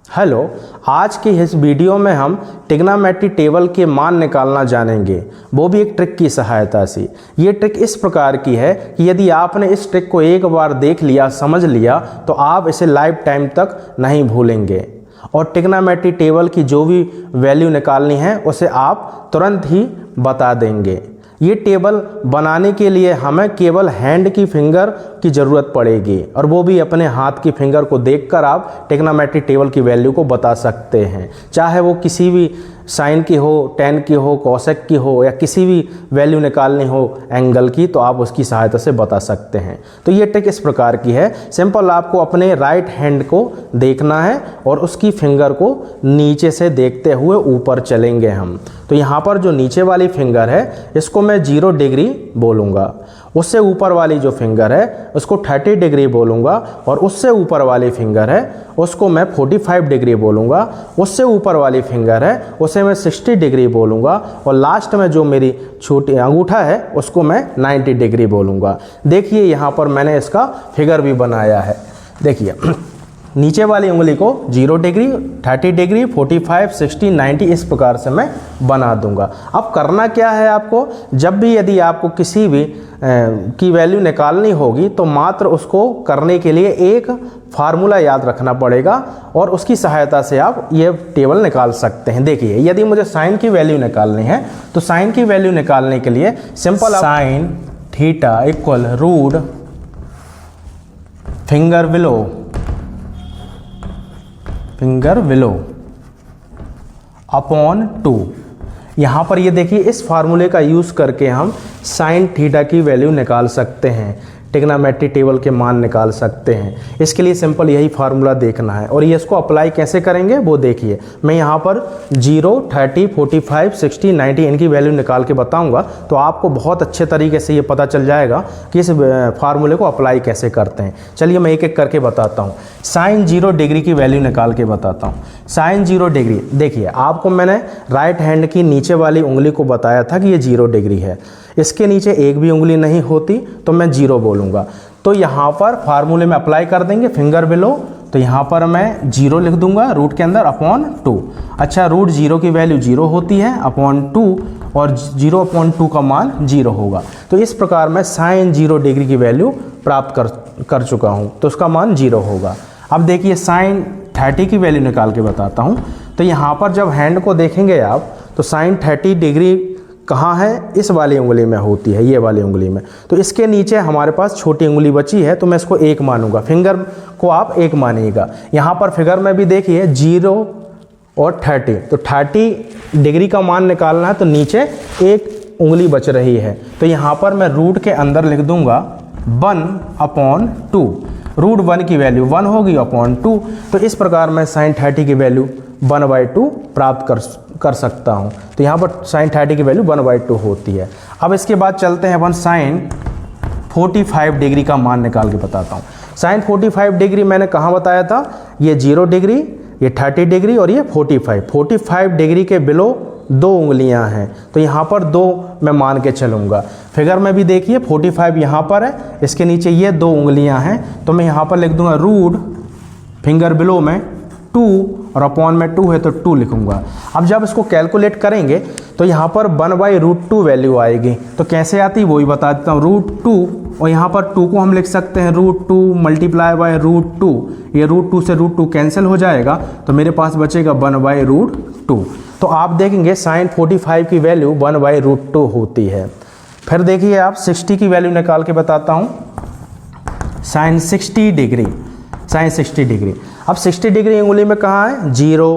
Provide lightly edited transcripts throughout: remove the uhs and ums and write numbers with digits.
Hello, आज की इस वीडियो में हम ट्रिग्नोमेट्री टेबल के मान निकालना जानेंगे, वो भी एक ट्रिक की सहायता से। ये ट्रिक इस प्रकार की है कि यदि आपने इस ट्रिक को एक बार देख लिया, समझ लिया, तो आप इसे लाइफ टाइम तक नहीं भूलेंगे और ट्रिग्नोमेट्री टेबल की जो भी वैल्यू निकालनी है उसे आप तुरंत ही बता देंगे। ये टेबल बनाने के लिए हमें केवल हैंड की फिंगर की ज़रूरत पड़ेगी और वो भी अपने हाथ की फिंगर को देखकर आप ट्रिग्नोमेट्री टेबल की वैल्यू को बता सकते हैं। चाहे वो किसी भी साइन की हो, टेन की हो, कोसेक की हो या किसी भी वैल्यू निकालनी हो एंगल की, तो आप उसकी सहायता से बता सकते हैं। तो ये ट्रिक इस प्रकार की है। सिंपल आपको अपने राइट हैंड को देखना है और उसकी फिंगर को नीचे से देखते हुए ऊपर चलेंगे हम। तो यहाँ पर जो नीचे वाली फिंगर है इसको मैं 0 डिग्री बोलूँगा, उससे ऊपर वाली जो फिंगर है उसको 30 डिग्री बोलूँगा और उससे ऊपर वाली फिंगर है उसको मैं 45 डिग्री बोलूँगा, उससे ऊपर वाली फिंगर है उसे मैं 60 डिग्री बोलूँगा और लास्ट में जो मेरी छोटी अंगूठा है उसको मैं 90 डिग्री बोलूँगा। देखिए यहाँ पर मैंने इसका फिगर भी बनाया है। देखिए नीचे वाली उंगली को 0 डिग्री, 30 डिग्री, 45, 60, 90 इस प्रकार से मैं बना दूंगा। अब करना क्या है आपको, जब भी यदि आपको किसी भी की वैल्यू निकालनी होगी तो मात्र उसको करने के लिए एक फार्मूला याद रखना पड़ेगा और उसकी सहायता से आप ये टेबल निकाल सकते हैं। देखिए यदि मुझे साइन की वैल्यू निकालनी है तो साइन की वैल्यू निकालने के लिए simple sine theta equal root फिंगर बिलो अपॉन 2। यहाँ पर ये देखिए इस फार्मूले का यूज़ करके हम साइन थीटा की वैल्यू निकाल सकते हैं, ट्रिग्नोमेट्री टेबल के मान निकाल सकते हैं। इसके लिए सिंपल यही फार्मूला देखना है और ये इसको अप्लाई कैसे करेंगे वो देखिए। मैं यहाँ पर 0, 30, 45, 60, 90 इनकी वैल्यू निकाल के बताऊँगा तो आपको बहुत अच्छे तरीके से ये पता चल जाएगा कि इस फार्मूले को अप्लाई कैसे करते हैं। चलिए मैं एक एक करके बताता हूँ। साइन 0 डिग्री की वैल्यू निकाल के बताता हूँ। साइन 0 डिग्री, देखिए आपको मैंने राइट हैंड की नीचे वाली उंगली को बताया था कि ये 0 डिग्री है, इसके नीचे एक भी उंगली नहीं होती तो मैं 0 बोलूँगा। तो यहाँ पर फार्मूले में अप्लाई कर देंगे फिंगर बिलो, तो यहाँ पर मैं 0 लिख दूंगा रूट के अंदर अपॉन 2। अच्छा, रूट 0 की वैल्यू 0 होती है अपॉन 2 और 0 अपॉन 2 का मान 0 होगा। तो इस प्रकार मैं साइन 0 डिग्री की वैल्यू प्राप्त कर चुका हूँ, तो उसका मान 0 होगा। अब देखिए साइन 30 की वैल्यू निकाल के बताता हूँ। तो यहाँ पर जब हैंड को देखेंगे आप तो साइन 30 डिग्री कहाँ है, इस वाली उंगली में होती है, ये वाली उंगली में। तो इसके नीचे हमारे पास छोटी उंगली बची है तो मैं इसको 1 मानूंगा, फिंगर को आप 1 मानिएगा। यहाँ पर फिगर में भी देखिए 0 और 30, तो 30 डिग्री का मान निकालना है तो नीचे एक उंगली बच रही है। तो यहाँ पर मैं रूट के अंदर लिख दूंगा 1 अपॉन 2। रूट 1 की वैल्यू 1 होगी अपॉन 2। तो इस प्रकार मैं साइन 30 की वैल्यू 1/2 प्राप्त कर सकता हूँ। तो यहाँ पर साइन 30 की वैल्यू 1/2 होती है। अब इसके बाद चलते हैं अपन साइन 45 डिग्री का मान निकाल के बताता हूँ। साइन 45 डिग्री मैंने कहाँ बताया था, ये 0 डिग्री, ये 30 डिग्री और ये 45 डिग्री के बिलो 2 उंगलियां हैं, तो यहाँ पर 2 मैं मान के चलूँगा। फिगर में भी देखिए 45 यहाँ पर है, इसके नीचे ये 2 उंगलियां हैं, तो मैं यहाँ पर लिख दूंगा रूट फिंगर बिलो में 2 और अपॉन में 2 है तो 2 लिखूंगा। अब जब इसको कैलकुलेट करेंगे तो यहाँ पर 1/√2 वैल्यू आएगी। तो कैसे आती वो ही बता देता हूँ। √2 और यहाँ पर 2 को हम लिख सकते हैं √2 मल्टीप्लाई बाय √2। ये √2 से √2 कैंसिल हो जाएगा तो मेरे पास बचेगा 1/√2। तो आप देखेंगे साइन 45 की वैल्यू 1/√2 होती है। फिर देखिए आप 60 की वैल्यू निकाल के बताता हूँ। साइन 60 डिग्री, अब 60 डिग्री उंगली में कहाँ है, 0,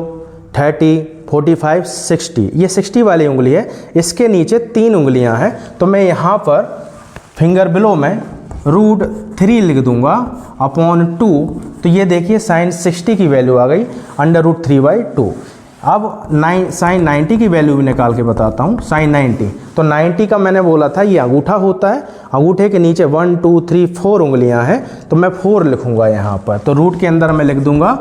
30, 45, 60, ये 60 वाली उंगली है, इसके नीचे 3 उंगलियां हैं। तो मैं यहाँ पर फिंगर बिलो में √3 लिख दूंगा अपॉन 2। तो ये देखिए साइन 60 की वैल्यू आ गई √3/2। अब साइन 90 की वैल्यू भी निकाल के बताता हूँ। साइन 90, तो 90 का मैंने बोला था ये अंगूठा होता है, अंगूठे के नीचे 1, 2, 3, 4 उंगलियां हैं, तो मैं 4 लिखूंगा यहाँ पर। तो रूट के अंदर मैं लिख दूंगा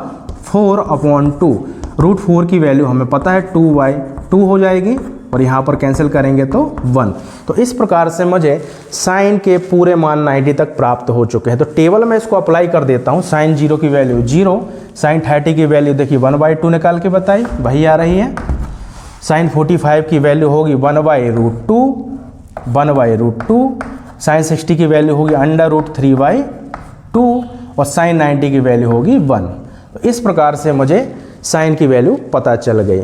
4 अपॉन 2। √4 की वैल्यू हमें पता है 2/2 हो जाएगी। और यहाँ पर कैंसिल करेंगे तो 1। तो इस प्रकार से मुझे साइन के पूरे मान 90 तक प्राप्त हो चुके हैं। तो टेबल में इसको अप्लाई कर देता हूँ। साइन 0 की वैल्यू 0, साइन 30 की वैल्यू देखिए 1/2 निकाल के बताई, वही आ रही है। साइन 45 की वैल्यू होगी 1/√2, 1/√2। साइन 60 की वैल्यू होगी √3/2 और साइन 90 की वैल्यू होगी 1। तो इस प्रकार से मुझे साइन की वैल्यू पता चल गई।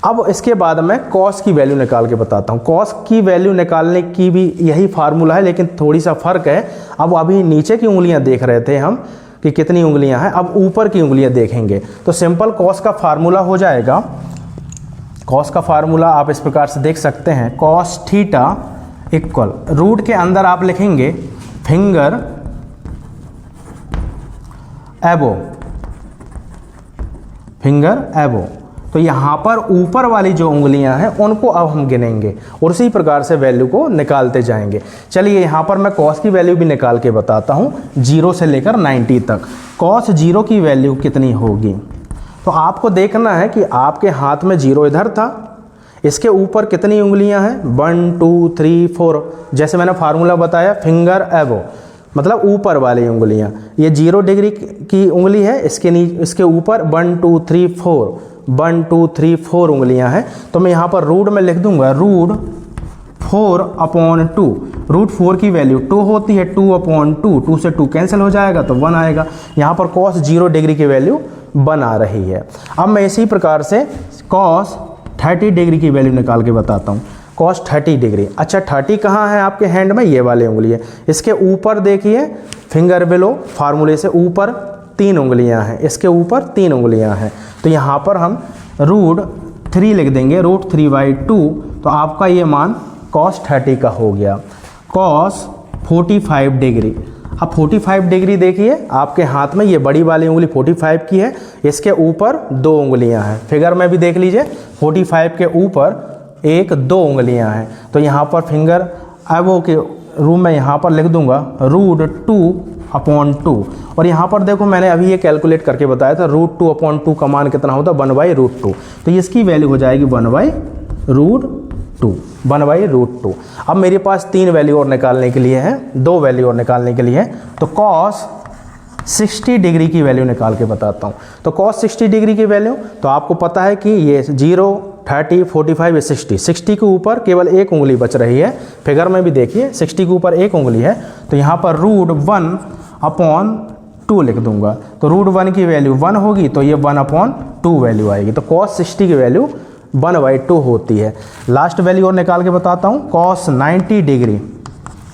अब इसके बाद मैं कॉस की वैल्यू निकाल के बताता हूँ। कॉस की वैल्यू निकालने की भी यही फार्मूला है, लेकिन थोड़ी सा फ़र्क है। अब अभी नीचे की उंगलियाँ देख रहे थे हम कि कितनी उंगलियाँ हैं, अब ऊपर की उंगलियाँ देखेंगे। तो सिंपल कॉस का फार्मूला हो जाएगा। कॉस का फार्मूला आप इस प्रकार से देख सकते हैं, कॉस थीटा इक्वल रूट के अंदर आप लिखेंगे फिंगर एबो, फिंगर एबो। तो यहाँ पर ऊपर वाली जो उंगलियां हैं उनको अब हम गिनेंगे और उसी प्रकार से वैल्यू को निकालते जाएंगे। चलिए यहाँ पर मैं कॉस की वैल्यू भी निकाल के बताता हूँ 0 से लेकर 90 तक। कॉस 0 की वैल्यू कितनी होगी, तो आपको देखना है कि आपके हाथ में 0 इधर था, इसके ऊपर कितनी उंगलियां हैं 1 2 3 4। जैसे मैंने फार्मूला बताया फिंगर एबो मतलब ऊपर वाली उंगलियां। ये 0 डिग्री की उंगली है, इसके ऊपर 1 2 3 4 1 2 3 4 उंगलियां हैं। तो मैं यहाँ पर रूट में लिख दूंगा √4/2। √4 की वैल्यू 2 होती है, 2/2, 2 से 2 कैंसिल हो जाएगा तो 1 आएगा। यहाँ पर कॉस 0 डिग्री की वैल्यू 1 आ रही है। अब मैं इसी प्रकार से कॉस 30 डिग्री की वैल्यू निकाल के बताता हूँ। कॉस 30 डिग्री, अच्छा 30 कहाँ है आपके हैंड में, ये वाली उंगली है। इसके ऊपर देखिए फिंगर बिलो फार्मूले से ऊपर 3 उंगलियां हैं, इसके ऊपर 3 उंगलियां हैं। तो यहाँ पर हम √3 लिख देंगे, √3/2। तो आपका ये मान कॉस 30 का हो गया। कॉस 45 डिग्री, अब 45 डिग्री देखिए आपके हाथ में ये बड़ी वाली उंगली 45 की है, इसके ऊपर 2 उंगलियां हैं। फिगर में भी देख लीजिए 45 के ऊपर 1 2 उंगलियां हैं। तो यहाँ पर फिंगर एबो के रूम में यहाँ पर लिख दूंगा √2/2। और यहाँ पर देखो मैंने अभी ये कैलकुलेट करके बताया था √2/2 का मान कितना होता है 1/√2। तो इसकी वैल्यू हो जाएगी 1/√2, 1/√2। अब मेरे पास 3 वैल्यू और निकालने के लिए है, 2 वैल्यू और निकालने के लिए है। तो कॉस 60 डिग्री की वैल्यू निकाल के बताता हूँ। तो कॉस 60 डिग्री की वैल्यू, तो आपको पता है कि ये 0 30 45 60 के ऊपर केवल 1 उंगली बच रही है। फिगर में भी देखिए 60 के ऊपर 1 उंगली है। तो यहाँ पर √1/2 लिख दूंगा। तो √1 की वैल्यू 1 होगी, तो ये 1/2 वैल्यू आएगी। तो कॉस 60 की वैल्यू 1/2 होती है। लास्ट वैल्यू और निकाल के बताता हूँ, कॉस 90 डिग्री।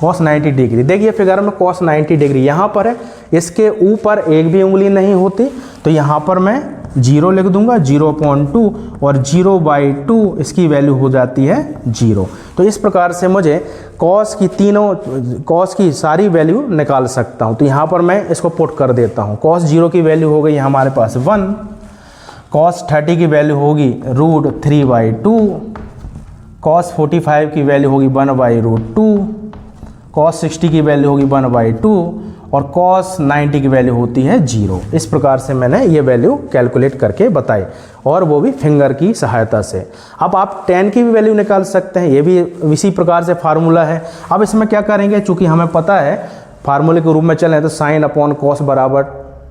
कॉस 90 डिग्री देखिए फिगर में कॉस 90 डिग्री यहाँ पर है, इसके ऊपर एक भी उंगली नहीं होती। तो यहाँ पर मैं 0 लिख दूंगा, 0/2 और 0/2 इसकी वैल्यू हो जाती है 0। तो इस प्रकार से मुझे कॉस की सारी वैल्यू निकाल सकता हूँ। तो यहाँ पर मैं इसको पुट कर देता हूँ। कॉस 0 की वैल्यू हो गई हमारे पास 1, कॉस 30 की वैल्यू होगी √3/2, कॉस 45 की वैल्यू होगी 1/√2, कॉस 60 की वैल्यू होगी 1/2 और कॉस 90 की वैल्यू होती है 0। इस प्रकार से मैंने ये वैल्यू कैलकुलेट करके बताई, और वो भी फिंगर की सहायता से। अब आप tan की भी वैल्यू निकाल सकते हैं, ये भी इसी प्रकार से फार्मूला है। अब इसमें क्या करेंगे, चूंकि हमें पता है फार्मूले के रूप में चलें तो sin/cos बराबर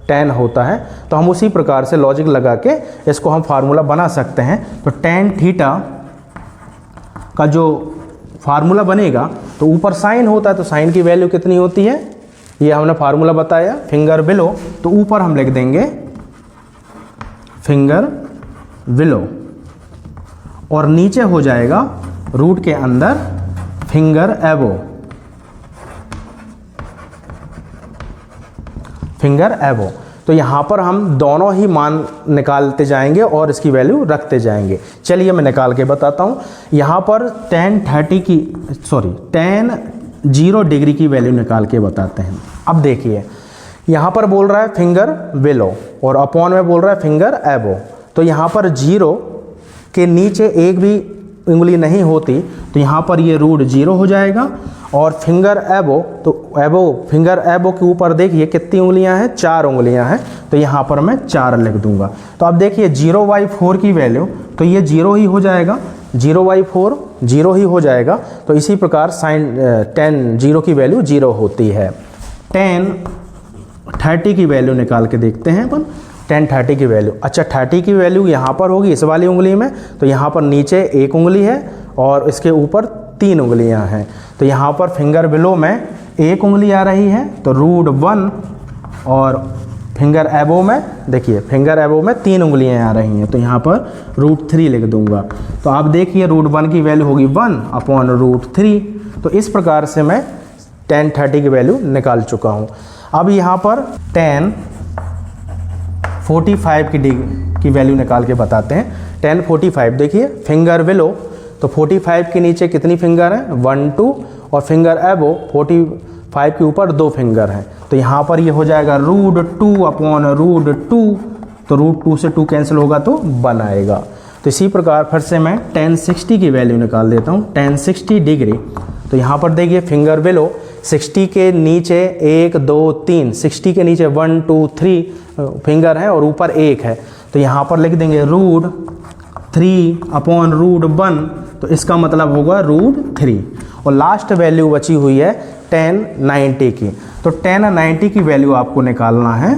tan होता है, तो हम उसी प्रकार से लॉजिक लगा के इसको हम फार्मूला बना सकते हैं। तो tan थीटा का जो फार्मूला बनेगा, तो ऊपर साइन होता है, तो साइन की वैल्यू कितनी होती है, ये हमने फार्मूला बताया फिंगर बिलो। तो ऊपर हम लिख देंगे फिंगर बिलो और नीचे हो जाएगा रूट के अंदर फिंगर एबो, फिंगर एबो। तो यहाँ पर हम दोनों ही मान निकालते जाएंगे और इसकी वैल्यू रखते जाएंगे। चलिए मैं निकाल के बताता हूँ। यहाँ पर tan 0 डिग्री की वैल्यू निकाल के बताते हैं। अब देखिए यहाँ पर बोल रहा है फिंगर बिलो और अपॉन में बोल रहा है फिंगर एबो। तो यहाँ पर 0 के नीचे एक भी उंगली नहीं होती, तो यहाँ पर ये √0 हो जाएगा। और फिंगर एबो, तो फिंगर एबो के ऊपर देखिए कितनी उंगलियां हैं, 4 उंगलियां हैं। तो यहाँ पर मैं 4 लिख दूंगा। तो अब देखिए 0/4 की वैल्यू, तो ये 0 ही हो जाएगा। 0/4 0 ही हो जाएगा। तो इसी प्रकार साइन tan 0 की वैल्यू 0 होती है। tan 30 की वैल्यू निकाल के देखते हैं अपन। tan 30 की वैल्यू, अच्छा 30 की वैल्यू यहाँ पर होगी इस वाली उंगली में, तो यहाँ पर नीचे एक उंगली है और इसके ऊपर 3 उंगलियाँ हैं। तो यहाँ पर फिंगर बिलो में एक उंगली आ रही है तो √1, और फिंगर एबो में देखिए फिंगर एबो में 3 उंगलियाँ आ रही हैं, तो यहाँ पर √3 लिख दूंगा। तो आप देखिए √1 की वैल्यू होगी 1/√3। तो इस प्रकार से मैं tan 30 की वैल्यू निकाल चुका हूँ। अब यहाँ पर tan 45 की वैल्यू निकाल के बताते हैं। tan 45 देखिए फिंगर बिलो, तो 45 के नीचे कितनी फिंगर है 1 2, और फिंगर एबो 45 के ऊपर 2 फिंगर हैं। तो यहाँ पर ये हो जाएगा √2/√2, तो √2 से 2 कैंसिल होगा तो 1 आएगा। तो इसी प्रकार फिर से मैं tan 60 की वैल्यू निकाल देता हूँ। tan 60 डिग्री, तो यहाँ पर देखिए फिंगर बिलो 60 के नीचे 1 2 3, 60 के नीचे 1 2 3 फिंगर है और ऊपर 1 है, तो यहाँ पर लिख देंगे √3/√1, तो इसका मतलब होगा √3। और लास्ट वैल्यू बची हुई है tan 90 की। तो tan 90 की वैल्यू आपको निकालना है।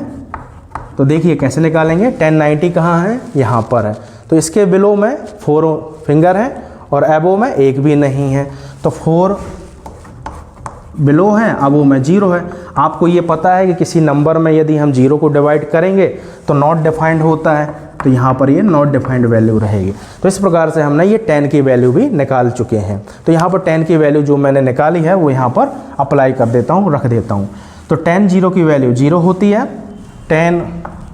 तो देखिए कैसे निकालेंगे। tan 90 कहाँ है, यहाँ पर है। तो इसके बिलो में 4 फिंगर हैं और एबो में 1 भी नहीं है, तो 4 बिलो है, अबो में 0 है। आपको ये पता है कि किसी नंबर में यदि हम 0 को डिवाइड करेंगे तो नॉट डिफाइंड होता है, तो यहाँ पर ये नॉट डिफाइंड वैल्यू रहेगी। तो इस प्रकार से हमने ये tan की वैल्यू भी निकाल चुके हैं। तो यहाँ पर tan की वैल्यू जो मैंने निकाली है वो यहाँ पर अप्लाई कर देता हूँ, रख देता हूँ। तो tan 0 की वैल्यू 0 होती है। tan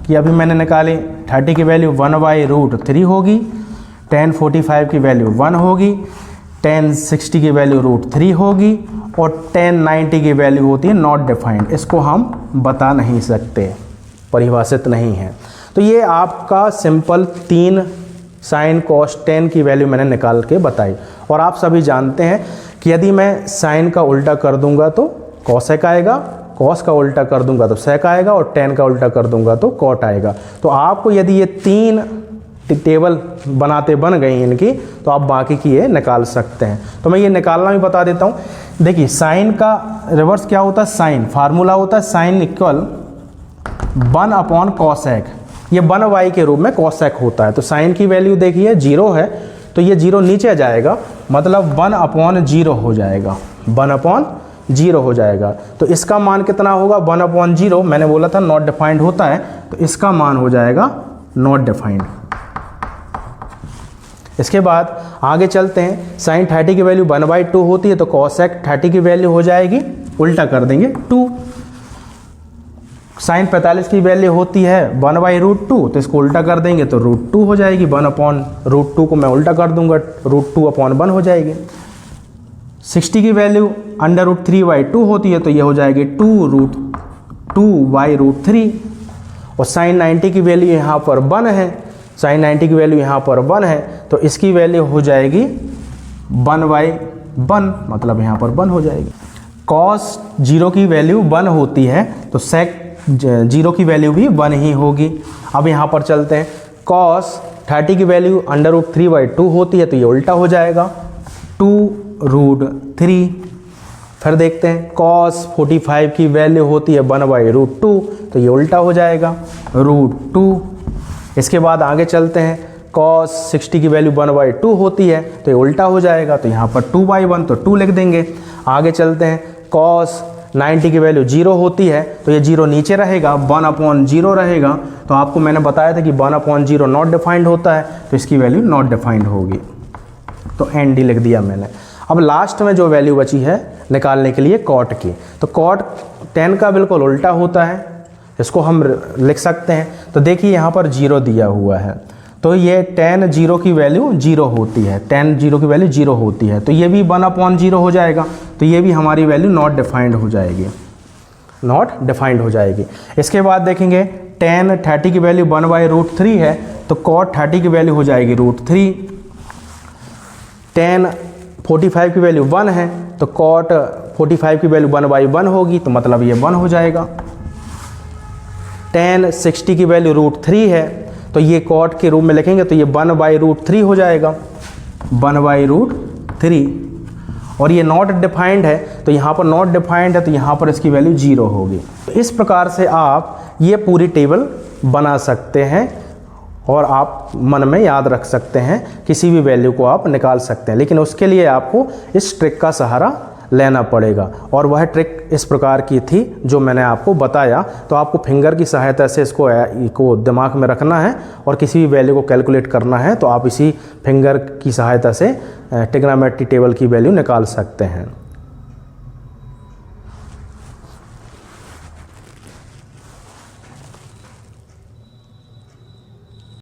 की अभी मैंने निकाली 30 की वैल्यू 1/√3 होगी। tan 45 की वैल्यू 1 होगी। tan 60 की वैल्यू √3 होगी। और tan 90 की वैल्यू होती है नॉट डिफाइंड, इसको हम बता नहीं सकते, परिभाषित नहीं है। तो ये आपका सिंपल 3 sin cos tan की वैल्यू मैंने निकाल के बताई। और आप सभी जानते हैं कि यदि मैं sin का उल्टा कर दूंगा तो cosec आएगा, cos का उल्टा कर दूंगा तो sec आएगा, और tan का उल्टा कर दूंगा तो cot आएगा। तो आपको यदि ये 3 टेबल बनाते बन गई इनकी, तो आप बाकी की ये निकाल सकते हैं। तो मैं ये निकालना भी बता देता हूँ। देखिए साइन का रिवर्स क्या होता है, साइन फार्मूला होता है साइन इक्वल 1/cosec, ये 1y के रूप में cosec होता है। तो साइन की वैल्यू देखिए 0 है, तो ये 0 नीचे जाएगा, मतलब 1/0 हो जाएगा, 1/0 हो जाएगा। तो इसका मान कितना होगा 1/0, मैंने बोला था नॉट डिफाइंड होता है, तो इसका मान हो जाएगा नॉट डिफाइंड। इसके बाद आगे चलते हैं। साइन 30 की वैल्यू 1/2 होती है, तो cosec 30 की वैल्यू हो जाएगी, उल्टा कर देंगे 2। साइन 45 की वैल्यू होती है 1/√2, तो इसको उल्टा कर देंगे तो √2 हो जाएगी। 1/√2 को मैं उल्टा कर दूंगा, √2/1 हो जाएगी। 60 की वैल्यू √3/2 होती है, तो ये हो जाएगी 2√2/√3। और साइन 90 की वैल्यू यहाँ पर 1 है, साइन 90 की वैल्यू यहाँ पर 1 है, तो इसकी वैल्यू हो जाएगी 1/1, मतलब यहाँ पर 1 हो जाएगी। cos 0 की वैल्यू 1 होती है, तो sec 0 की वैल्यू भी 1 ही होगी। अब यहाँ पर चलते हैं। cos 30 की वैल्यू √3/2 होती है, तो ये उल्टा हो जाएगा 2√3। फिर देखते हैं cos 45 की वैल्यू होती है 1/√2, तो ये उल्टा हो जाएगा √2। इसके बाद आगे चलते हैं। cos 60 की वैल्यू 1/2 होती है, तो ये उल्टा हो जाएगा, तो यहाँ पर 2/1, तो 2 लिख देंगे। आगे चलते हैं। cos 90 की वैल्यू 0 होती है, तो ये 0 नीचे रहेगा, 1/0 रहेगा। तो आपको मैंने बताया था कि 1/0 नॉट डिफाइंड होता है, तो इसकी वैल्यू नॉट डिफाइंड होगी, तो ND लिख दिया मैंने। अब लास्ट में जो वैल्यू बची है निकालने के लिए cot की, तो cot tan का बिल्कुल उल्टा होता है, इसको हम लिख सकते हैं। तो देखिए यहाँ पर 0 दिया हुआ है, तो ये tan 0 की वैल्यू 0 होती है, tan 0 की वैल्यू 0 होती है, तो ये भी 1/0 हो जाएगा, तो ये भी हमारी वैल्यू नॉट डिफाइंड हो जाएगी, नॉट डिफाइंड हो जाएगी। इसके बाद देखेंगे tan 30 की वैल्यू 1/√3 है, तो cot 30 की वैल्यू हो जाएगी √3। tan 45 की वैल्यू 1 है, तो cot 45 की वैल्यू 1/1 होगी, तो मतलब ये 1 हो जाएगा। tan 60 की वैल्यू √3 है, तो ये cot के रूप में लिखेंगे, तो ये 1/√3 हो जाएगा। 1/√3 और ये नॉट डिफाइंड है तो यहाँ पर नॉट डिफाइंड है तो यहाँ पर इसकी वैल्यू 0 होगी। इस प्रकार से आप ये पूरी टेबल बना सकते हैं और आप मन में याद रख सकते हैं, किसी भी वैल्यू को आप निकाल सकते हैं, लेकिन उसके लिए आपको इस ट्रिक का सहारा लेना पड़ेगा। और वह ट्रिक इस प्रकार की थी जो मैंने आपको बताया। तो आपको फिंगर की सहायता से इसको दिमाग में रखना है और किसी भी वैल्यू को कैलकुलेट करना है तो आप इसी फिंगर की सहायता से ट्रिग्नोमेट्री टेबल की वैल्यू निकाल सकते हैं।